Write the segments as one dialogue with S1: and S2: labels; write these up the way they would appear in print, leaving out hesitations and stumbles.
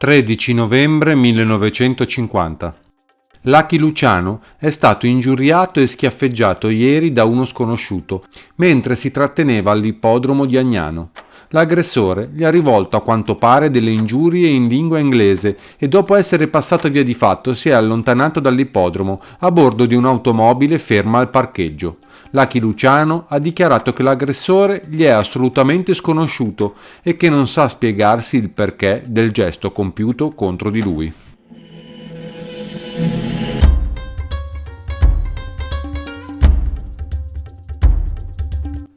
S1: 13 novembre 1950. Lucky Luciano è stato ingiuriato e schiaffeggiato ieri da uno sconosciuto, mentre si tratteneva all'ippodromo di Agnano. L'aggressore gli ha rivolto a quanto pare delle ingiurie in lingua inglese e dopo essere passato via di fatto si è allontanato dall'ippodromo a bordo di un'automobile ferma al parcheggio. Lucky Luciano ha dichiarato che l'aggressore gli è assolutamente sconosciuto e che non sa spiegarsi il perché del gesto compiuto contro di lui.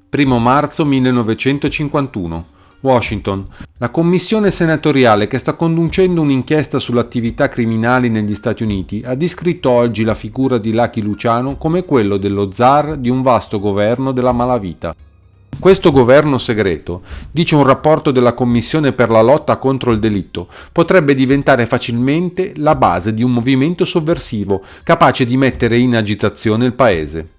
S1: Primo marzo 1951. Washington. La commissione senatoriale che sta conducendo un'inchiesta sull'attività criminali negli Stati Uniti ha descritto oggi la figura di Lucky Luciano come quello dello zar di un vasto governo della malavita. Questo governo segreto, dice un rapporto della Commissione per la lotta contro il delitto, potrebbe diventare facilmente la base di un movimento sovversivo capace di mettere in agitazione il paese.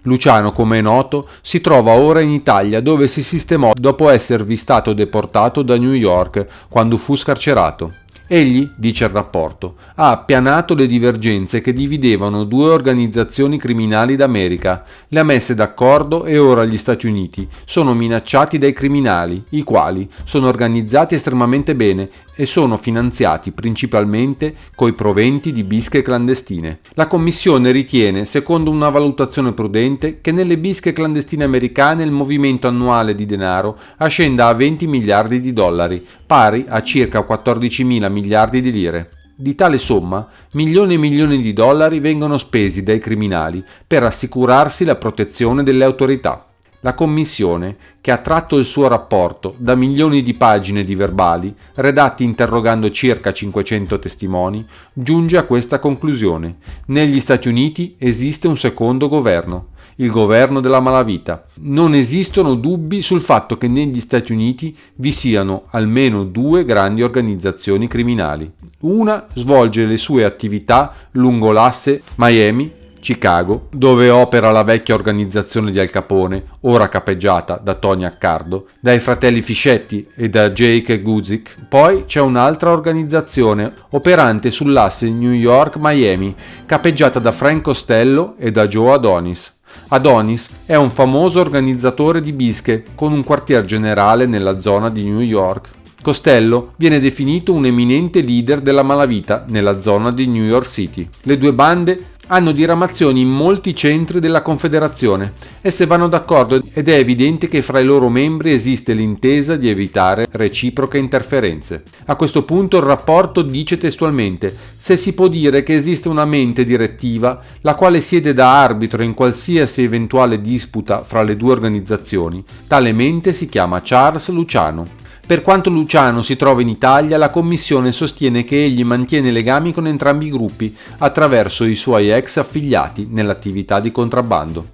S1: Luciano, come è noto, si trova ora in Italia dove si sistemò dopo esservi stato deportato da New York quando fu scarcerato. Egli, dice il rapporto, ha appianato le divergenze che dividevano due organizzazioni criminali d'America, le ha messe d'accordo e ora gli Stati Uniti sono minacciati dai criminali, i quali sono organizzati estremamente bene e sono finanziati principalmente coi proventi di bische clandestine. La Commissione ritiene, secondo una valutazione prudente, che nelle bische clandestine americane il movimento annuale di denaro ascenda a 20 miliardi di dollari, pari a circa 14.000 miliardi di lire. Di tale somma, milioni e milioni di dollari vengono spesi dai criminali per assicurarsi la protezione delle autorità. La Commissione, che ha tratto il suo rapporto da milioni di pagine di verbali, redatti interrogando circa 500 testimoni, giunge a questa conclusione. Negli Stati Uniti esiste un secondo governo, il governo della malavita. Non esistono dubbi sul fatto che negli Stati Uniti vi siano almeno due grandi organizzazioni criminali. Una svolge le sue attività lungo l'asse Miami, Chicago, dove opera la vecchia organizzazione di Al Capone, ora capeggiata da Tony Accardo, dai fratelli Fischetti e da Jake Guzik. Poi c'è un'altra organizzazione operante sull'asse New York-Miami, capeggiata da Frank Costello e da Joe Adonis. Adonis è un famoso organizzatore di bische con un quartier generale nella zona di New York. Costello viene definito un eminente leader della malavita nella zona di New York City. Le due bande hanno diramazioni in molti centri della Confederazione. Esse vanno d'accordo ed è evidente che fra i loro membri esiste l'intesa di evitare reciproche interferenze. A questo punto il rapporto dice testualmente: se si può dire che esiste una mente direttiva, la quale siede da arbitro in qualsiasi eventuale disputa fra le due organizzazioni, tale mente si chiama Charles Luciano. Per quanto Luciano si trova in Italia, la Commissione sostiene che egli mantiene legami con entrambi i gruppi attraverso i suoi ex affiliati nell'attività di contrabbando.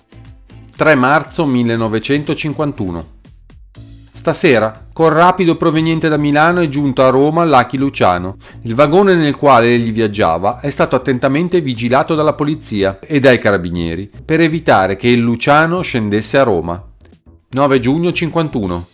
S1: 3 marzo 1951. Stasera, col rapido proveniente da Milano è giunto a Roma Lucky Luciano. Il vagone nel quale egli viaggiava è stato attentamente vigilato dalla polizia e dai carabinieri per evitare che il Luciano scendesse a Roma. 9 giugno 51.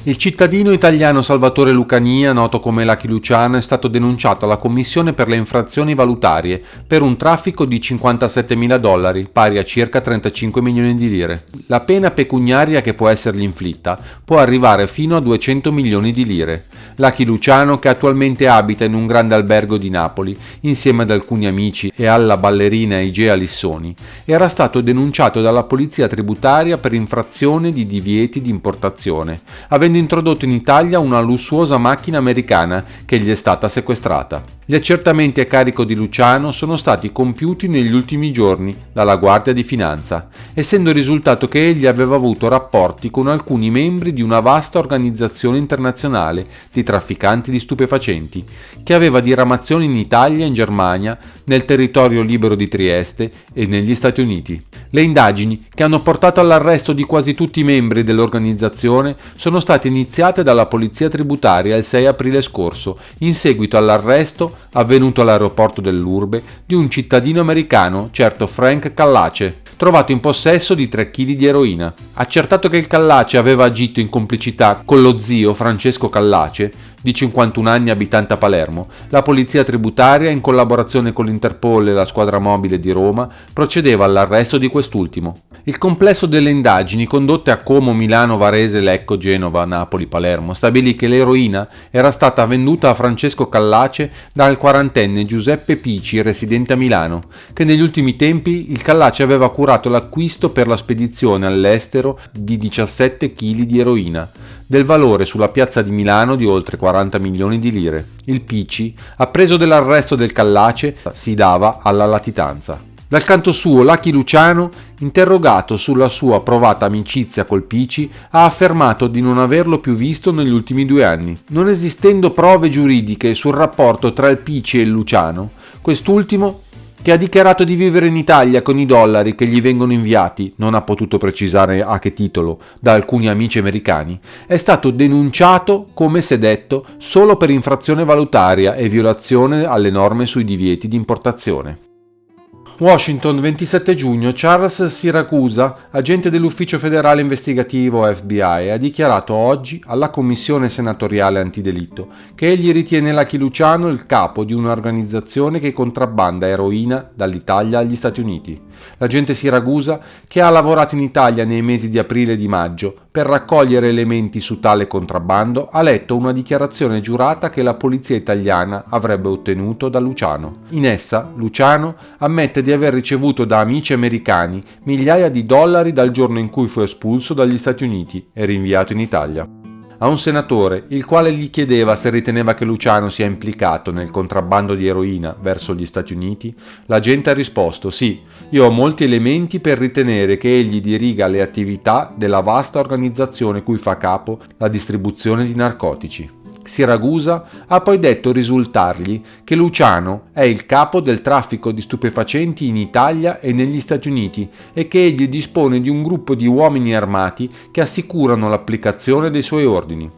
S1: Il cittadino italiano Salvatore Lucania, noto come Lucky Luciano, è stato denunciato alla Commissione per le infrazioni valutarie per un traffico di $50.000, pari a circa 35 milioni di lire. La pena pecuniaria che può essergli inflitta può arrivare fino a 200 milioni di lire. Lucky Luciano, che attualmente abita in un grande albergo di Napoli, insieme ad alcuni amici e alla ballerina Igea Lissoni, era stato denunciato dalla polizia tributaria per infrazione di divieti di importazione, avendo introdotto in Italia una lussuosa macchina americana che gli è stata sequestrata. Gli accertamenti a carico di Luciano sono stati compiuti negli ultimi giorni dalla Guardia di Finanza, essendo risultato che egli aveva avuto rapporti con alcuni membri di una vasta organizzazione internazionale di trafficanti di stupefacenti, che aveva diramazioni in Italia e in Germania, nel territorio libero di Trieste e negli Stati Uniti. Le indagini, che hanno portato all'arresto di quasi tutti i membri dell'organizzazione, sono state iniziate dalla polizia tributaria il 6 aprile scorso, in seguito all'arresto avvenuto all'aeroporto dell'Urbe di un cittadino americano, certo Frank Callace, trovato in possesso di 3 kg di eroina. Accertato che il Callace aveva agito in complicità con lo zio Francesco Callace, di 51 anni abitante a Palermo, la polizia tributaria, in collaborazione con l'Interpol e la squadra mobile di Roma, procedeva all'arresto di quest'ultimo. Il complesso delle indagini condotte a Como, Milano, Varese, Lecco, Genova, Napoli, Palermo stabilì che l'eroina era stata venduta a Francesco Callace dal quarantenne Giuseppe Pici, residente a Milano, che negli ultimi tempi il Callace aveva curato l'acquisto per la spedizione all'estero di 17 kg di eroina, del valore sulla piazza di Milano di oltre 40 milioni di lire. Il Pici, appreso dell'arresto del Callace, si dava alla latitanza. Dal canto suo, Lucky Luciano, interrogato sulla sua provata amicizia col Pici, ha affermato di non averlo più visto negli ultimi 2 anni. Non esistendo prove giuridiche sul rapporto tra il Pici e il Luciano, quest'ultimo, che ha dichiarato di vivere in Italia con i dollari che gli vengono inviati, non ha potuto precisare a che titolo, da alcuni amici americani, è stato denunciato, come si è detto, solo per infrazione valutaria e violazione alle norme sui divieti di importazione. Washington, 27 giugno. Charles Siracusa, agente dell'Ufficio Federale Investigativo FBI, ha dichiarato oggi alla Commissione Senatoriale Antidelitto che egli ritiene Lucky Luciano il capo di un'organizzazione che contrabbanda eroina dall'Italia agli Stati Uniti. L'agente Siracusa, che ha lavorato in Italia nei mesi di aprile e di maggio per raccogliere elementi su tale contrabbando, ha letto una dichiarazione giurata che la polizia italiana avrebbe ottenuto da Luciano. In essa, Luciano ammette di aver ricevuto da amici americani migliaia di dollari dal giorno in cui fu espulso dagli Stati Uniti e rinviato in Italia. A un senatore, il quale gli chiedeva se riteneva che Luciano sia implicato nel contrabbando di eroina verso gli Stati Uniti, l'agente ha risposto: sì, io ho molti elementi per ritenere che egli diriga le attività della vasta organizzazione cui fa capo la distribuzione di narcotici. Siracusa ha poi detto risultargli che Luciano è il capo del traffico di stupefacenti in Italia e negli Stati Uniti e che egli dispone di un gruppo di uomini armati che assicurano l'applicazione dei suoi ordini.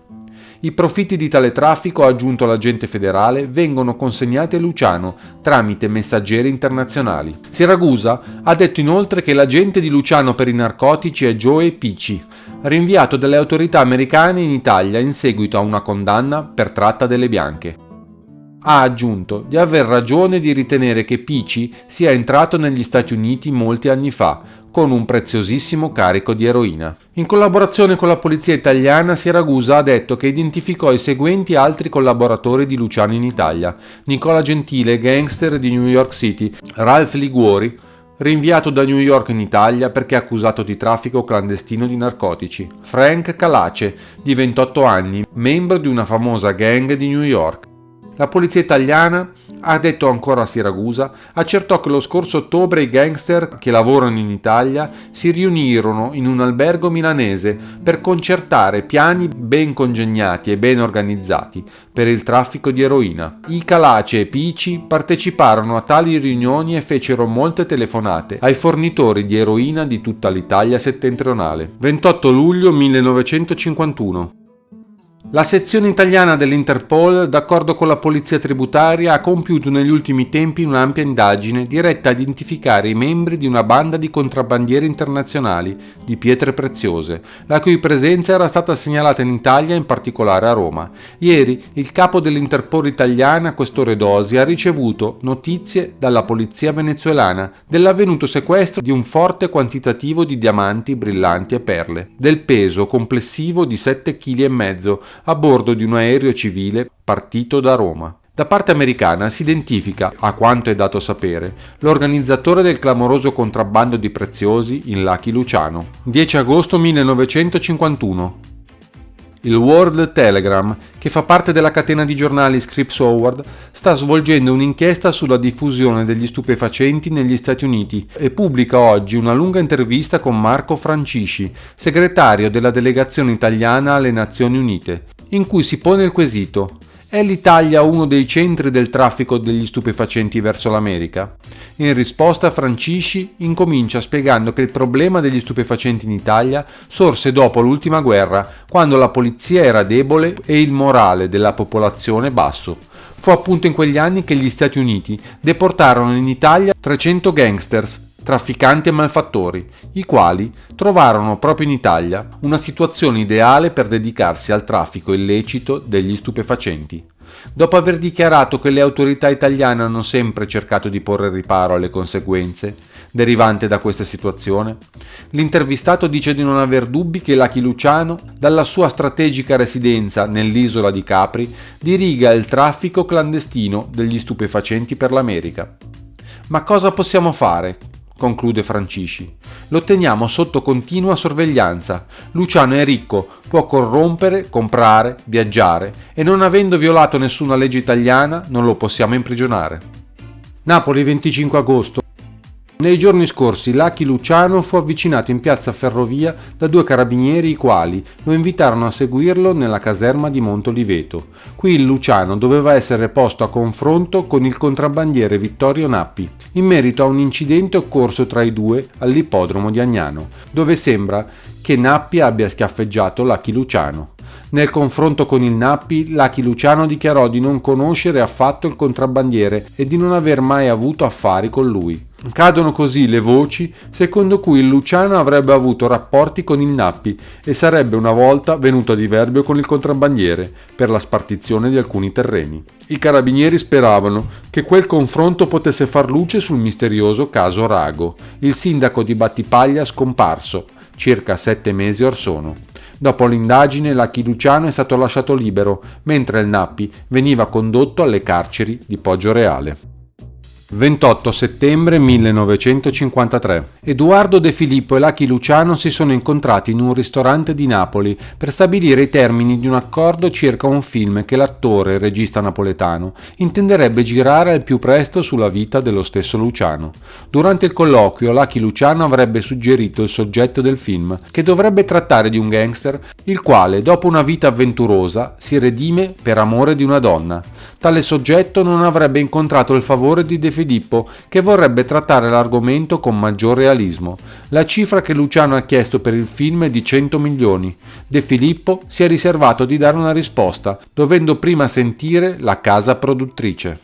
S1: I profitti di tale traffico, ha aggiunto l'agente federale, vengono consegnati a Luciano tramite messaggeri internazionali. Siracusa ha detto inoltre che l'agente di Luciano per i narcotici è Joe Pici, rinviato dalle autorità americane in Italia in seguito a una condanna per tratta delle bianche. Ha aggiunto di aver ragione di ritenere che Pici sia entrato negli Stati Uniti molti anni fa, con un preziosissimo carico di eroina. In collaborazione con la polizia italiana, Siracusa ha detto che identificò i seguenti altri collaboratori di Luciano in Italia: Nicola Gentile, gangster di New York City; Ralph Liguori, rinviato da New York in Italia perché accusato di traffico clandestino di narcotici; Frank Calace, di 28 anni, membro di una famosa gang di New York. La polizia italiana, ha detto ancora a Siracusa, accertò che lo scorso ottobre i gangster che lavorano in Italia si riunirono in un albergo milanese per concertare piani ben congegnati e ben organizzati per il traffico di eroina. I Calace e Pici parteciparono a tali riunioni e fecero molte telefonate ai fornitori di eroina di tutta l'Italia settentrionale. 28 luglio 1951. La sezione italiana dell'Interpol, d'accordo con la polizia tributaria, ha compiuto negli ultimi tempi un'ampia indagine diretta a identificare i membri di una banda di contrabbandieri internazionali di pietre preziose, la cui presenza era stata segnalata in Italia, in particolare a Roma. Ieri il capo dell'Interpol italiana, questore Dosi, ha ricevuto notizie dalla polizia venezuelana dell'avvenuto sequestro di un forte quantitativo di diamanti, brillanti e perle, del peso complessivo di 7,5 kg, a bordo di un aereo civile partito da Roma. Da parte americana si identifica, a quanto è dato sapere, l'organizzatore del clamoroso contrabbando di preziosi in Lucky Luciano. 10 agosto 1951. Il World Telegram, che fa parte della catena di giornali Scripps Howard, sta svolgendo un'inchiesta sulla diffusione degli stupefacenti negli Stati Uniti e pubblica oggi una lunga intervista con Marco Francisci, segretario della delegazione italiana alle Nazioni Unite, in cui si pone il quesito: è l'Italia uno dei centri del traffico degli stupefacenti verso l'America? In risposta, Francisci incomincia spiegando che il problema degli stupefacenti in Italia sorse dopo l'ultima guerra, quando la polizia era debole e il morale della popolazione basso. Fu appunto in quegli anni che gli Stati Uniti deportarono in Italia 300 gangsters, trafficanti e malfattori, i quali trovarono proprio in Italia una situazione ideale per dedicarsi al traffico illecito degli stupefacenti. Dopo aver dichiarato che le autorità italiane hanno sempre cercato di porre riparo alle conseguenze derivanti da questa situazione, l'intervistato dice di non aver dubbi che Lucky Luciano, dalla sua strategica residenza nell'isola di Capri, diriga il traffico clandestino degli stupefacenti per l'America. Ma cosa possiamo fare? Conclude Francisci. Lo teniamo sotto continua sorveglianza. Luciano è ricco, può corrompere, comprare, viaggiare e non avendo violato nessuna legge italiana non lo possiamo imprigionare. Napoli, 25 agosto. Nei giorni scorsi Lucky Luciano fu avvicinato in piazza Ferrovia da due carabinieri i quali lo invitarono a seguirlo nella caserma di Montoliveto. Qui il Luciano doveva essere posto a confronto con il contrabbandiere Vittorio Nappi in merito a un incidente occorso tra i due all'ippodromo di Agnano, dove sembra che Nappi abbia schiaffeggiato Lucky Luciano. Nel confronto con il Nappi, Lucky Luciano dichiarò di non conoscere affatto il contrabbandiere e di non aver mai avuto affari con lui. Cadono così le voci secondo cui il Luciano avrebbe avuto rapporti con il Nappi e sarebbe una volta venuto a diverbio con il contrabbandiere per la spartizione di alcuni terreni. I carabinieri speravano che quel confronto potesse far luce sul misterioso caso Rago, il sindaco di Battipaglia scomparso circa 7 mesi or sono. Dopo l'indagine Lucky Luciano è stato lasciato libero, mentre il Nappi veniva condotto alle carceri di Poggioreale. 28 settembre 1953. Edoardo De Filippo e Lucky Luciano si sono incontrati in un ristorante di Napoli per stabilire i termini di un accordo circa un film che l'attore e regista napoletano intenderebbe girare al più presto sulla vita dello stesso Luciano. Durante il colloquio Lucky Luciano avrebbe suggerito il soggetto del film, che dovrebbe trattare di un gangster il quale, dopo una vita avventurosa, si redime per amore di una donna. Tale soggetto non avrebbe incontrato il favore di De Filippo, che vorrebbe trattare l'argomento con maggior realismo. La cifra che Luciano ha chiesto per il film è di 100 milioni. De Filippo si è riservato di dare una risposta, dovendo prima sentire la casa produttrice.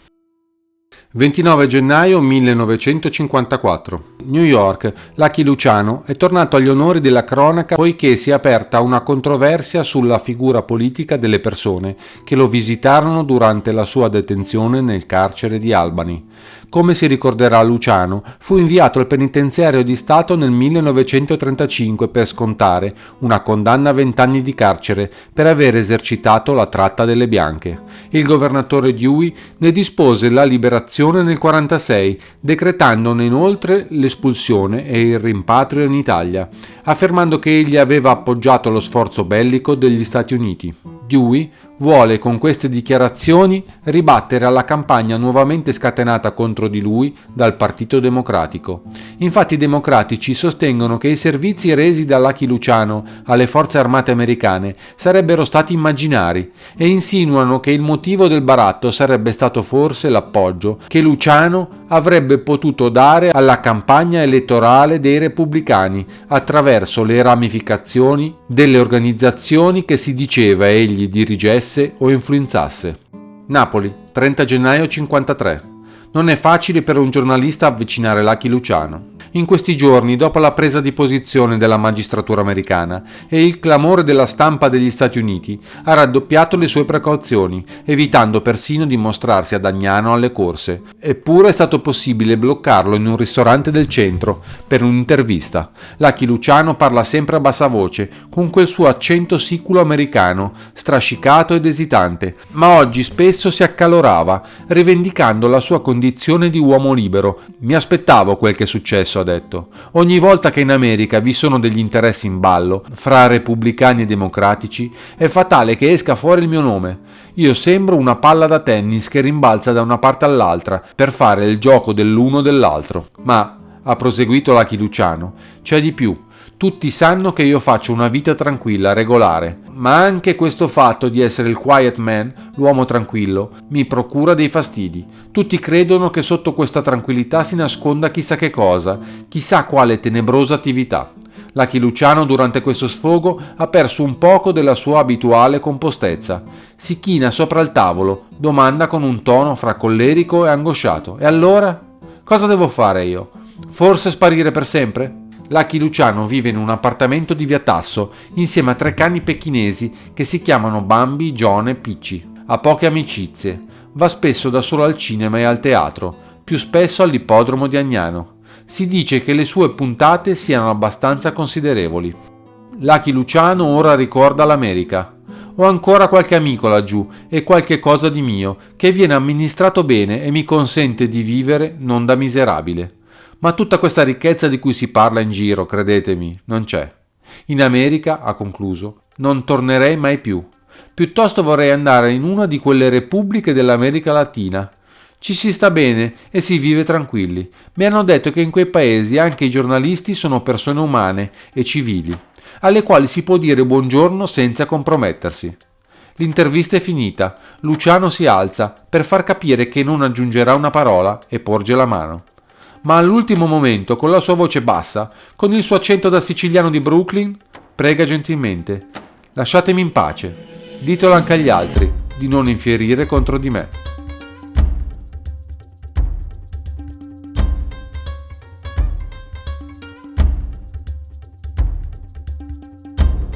S1: 29 gennaio 1954. New York. Lucky Luciano è tornato agli onori della cronaca poiché si è aperta una controversia sulla figura politica delle persone che lo visitarono durante la sua detenzione nel carcere di Albany. Come si ricorderà Luciano, fu inviato al penitenziario di Stato nel 1935 per scontare una condanna a 20 anni di carcere per aver esercitato la tratta delle bianche. Il governatore Dewey ne dispose la liberazione nel 1946, decretandone inoltre l'espulsione e il rimpatrio in Italia, affermando che egli aveva appoggiato lo sforzo bellico degli Stati Uniti. Dewey vuole con queste dichiarazioni ribattere alla campagna nuovamente scatenata contro di lui dal Partito Democratico. Infatti i democratici sostengono che i servizi resi da Lucky Luciano alle forze armate americane sarebbero stati immaginari e insinuano che il motivo del baratto sarebbe stato forse l'appoggio che Luciano avrebbe potuto dare alla campagna elettorale dei repubblicani attraverso le ramificazioni delle organizzazioni che si diceva egli dirigesse o influenzasse. Napoli, 30 gennaio 53. Non è facile per un giornalista avvicinare Lucky Luciano. In questi giorni, dopo la presa di posizione della magistratura americana e il clamore della stampa degli Stati Uniti, ha raddoppiato le sue precauzioni, evitando persino di mostrarsi ad Agnano alle corse. Eppure è stato possibile bloccarlo in un ristorante del centro per un'intervista. Lucky Luciano parla sempre a bassa voce, con quel suo accento siculo americano, strascicato ed esitante, ma oggi spesso si accalorava, rivendicando la sua condizione di uomo libero. Mi aspettavo quel che è successo, ha detto. Ogni volta che in America vi sono degli interessi in ballo, fra repubblicani e democratici, è fatale che esca fuori il mio nome. Io sembro una palla da tennis che rimbalza da una parte all'altra per fare il gioco dell'uno o dell'altro. Ma, ha proseguito Lucky Luciano, c'è di più. Tutti sanno che io faccio una vita tranquilla, regolare, ma anche questo fatto di essere il quiet man, l'uomo tranquillo, mi procura dei fastidi. Tutti credono che sotto questa tranquillità si nasconda chissà che cosa, chissà quale tenebrosa attività. Lucky Luciano durante questo sfogo ha perso un poco della sua abituale compostezza. Si china sopra il tavolo, domanda con un tono fra collerico e angosciato: e allora? Cosa devo fare io? Forse sparire per sempre? Lucky Luciano vive in un appartamento di via Tasso insieme a 3 cani pechinesi che si chiamano Bambi, John e Picci. Ha poche amicizie, va spesso da solo al cinema e al teatro, più spesso all'ippodromo di Agnano. Si dice che le sue puntate siano abbastanza considerevoli. Lucky Luciano ora ricorda l'America. Ho ancora qualche amico laggiù e qualche cosa di mio che viene amministrato bene e mi consente di vivere non da miserabile. Ma tutta questa ricchezza di cui si parla in giro, credetemi, non c'è. In America, ha concluso, non tornerei mai più. Piuttosto vorrei andare in una di quelle repubbliche dell'America Latina. Ci si sta bene e si vive tranquilli. Mi hanno detto che in quei paesi anche i giornalisti sono persone umane e civili, alle quali si può dire buongiorno senza compromettersi. L'intervista è finita. Luciano si alza per far capire che non aggiungerà una parola e porge la mano. Ma all'ultimo momento, con la sua voce bassa, con il suo accento da siciliano di Brooklyn, prega gentilmente: lasciatemi in pace, ditelo anche agli altri di non infierire contro di me.